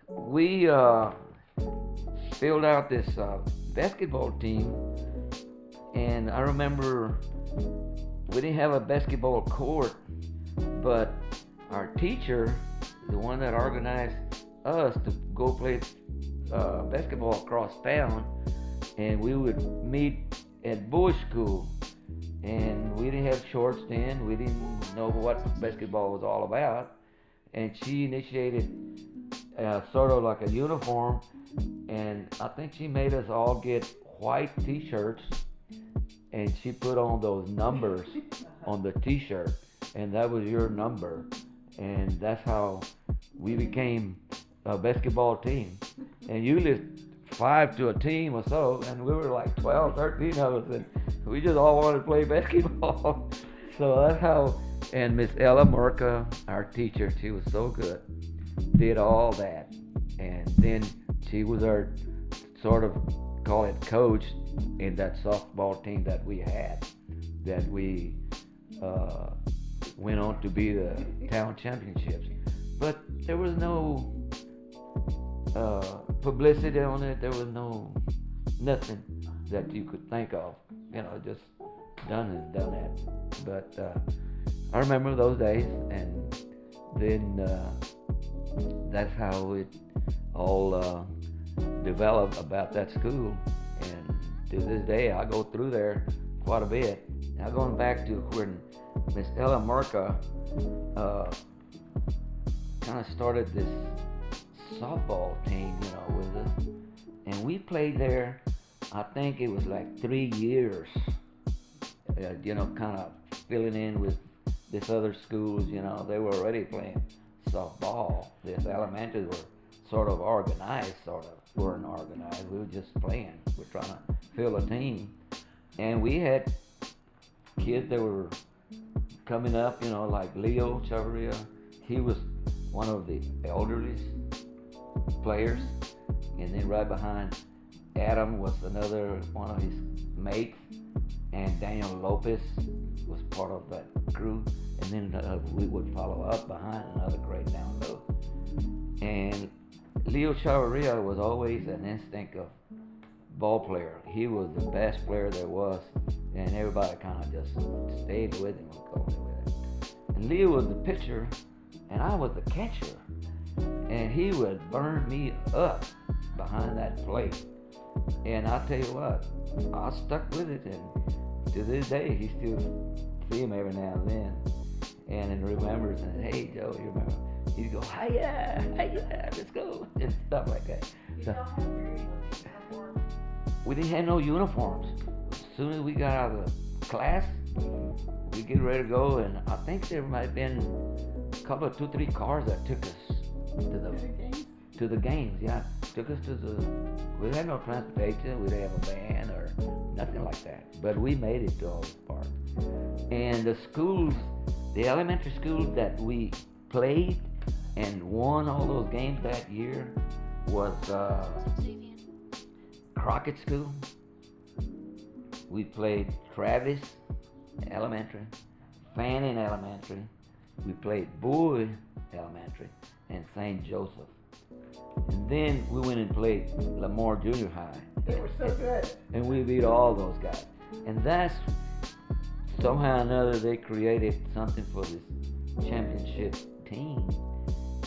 We filled out this basketball team, and I remember we didn't have a basketball court, but our teacher, the one that organized us to go play basketball across town, and we would meet at Bush School. And we didn't have shorts then. We didn't know what basketball was all about. And she initiated sort of like a uniform, and I think she made us all get white T-shirts, and she put on those numbers on the T-shirt, and that was your number, and that's how we became a basketball team. And usually 5 to a team or so, and we were like 12, 13 of us, and we just all wanted to play basketball. So that's how. And Miss Ella Murka, our teacher, she was so good, did all that, and then she was our sort of call it coach in that softball team that we had, that we uh, went on to be the town championships. But there was no publicity on it. There was no nothing that you could think of. Just done and done that. But I remember those days, and then that's how it all developed about that school. And to this day, I go through there quite a bit. Now going back to when Miss Ella Murka uh, kind of started this softball team, with us, and we played there. I think it was like 3 years, kind of filling in with this other schools. They were already playing softball. This elementary were sort of organized, weren't organized. We were just playing. We're trying to fill a team, and we had kids that were coming up, like Leo Chavarria. He was one of the elderly players, and then right behind Adam was another one of his mates, and Daniel Lopez was part of that crew, and then we would follow up behind another grade down low. And Leo Chavarria was always an instinct of ball player. He was the best player there was, and everybody kind of just stayed with him. And Leo was the pitcher, and I was the catcher, and he would burn me up behind that plate. And I tell you what, I stuck with it, and to this day, he still see him every now and then, and remembers, and hey Joe, you remember? He'd go, hiya, hiya, let's go, and stuff like that. So, we didn't have no uniforms. As soon as we got out of the class, we get ready to go, and I think there might have been a couple of 2, 3 cars that took us to the games. Yeah, took us to the. We had no transportation. We didn't have a van or nothing like that. But we made it to all the parks. And the schools, the elementary schools that we played and won all those games that year was Crockett School. We played Travis Elementary, Fannin Elementary. We played Bowie Elementary and St. Joseph. And then we went and played Lamar Junior High. They were so good. And we beat all those guys. And that's somehow or another they created something for this championship team.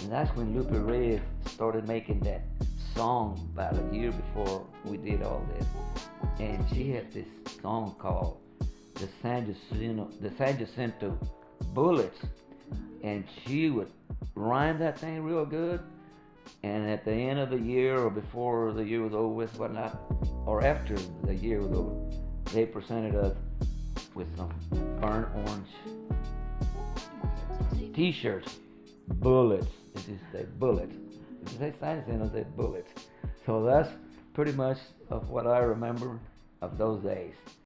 And that's when Lupe Reyes started making that song about a year before we did all this. And she had this song called the San Jacinto Bullets. And she would rhyme that thing real good. And at the end of the year, or before the year was over with, whatnot, or after the year was over, they presented us with some burnt orange T-shirts, bullets. It just said bullets. It just say San Jacinto, said bullets. So that's pretty much of what I remember of those days.